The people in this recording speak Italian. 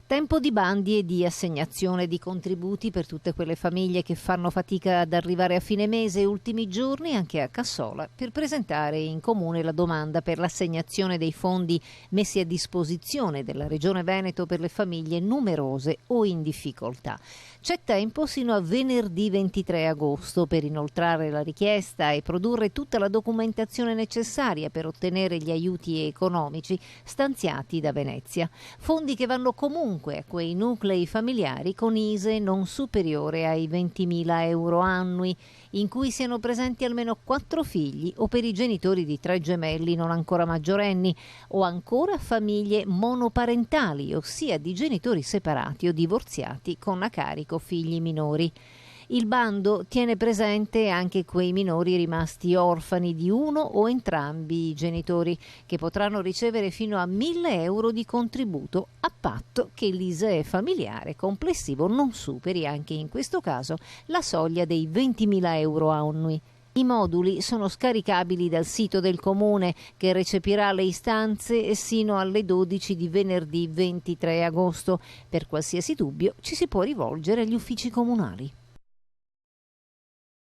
Tempo di bandi e di assegnazione di contributi per tutte quelle famiglie che fanno fatica ad arrivare a fine mese e ultimi giorni anche a Cassola per presentare in comune la domanda per l'assegnazione dei fondi messi a disposizione della Regione Veneto per le famiglie numerose o in difficoltà. C'è tempo sino a venerdì 23 agosto per inoltrare la richiesta e produrre tutta la documentazione necessaria per ottenere gli aiuti economici stanziati da Venezia. Fondi che vanno comunque a quei nuclei familiari con ISEE non superiore ai 20.000 euro annui, in cui siano presenti almeno 4 figli, o per i genitori di 3 gemelli non ancora maggiorenni, o ancora famiglie monoparentali, ossia di genitori separati o divorziati con a carico figli minori. Il bando tiene presente anche quei minori rimasti orfani di uno o entrambi i genitori, che potranno ricevere fino a 1.000 euro di contributo, a patto che l'ISEE familiare complessivo non superi anche in questo caso la soglia dei 20.000 euro annui. I moduli sono scaricabili dal sito del Comune, che recepirà le istanze sino alle 12 di venerdì 23 agosto. Per qualsiasi dubbio ci si può rivolgere agli uffici comunali.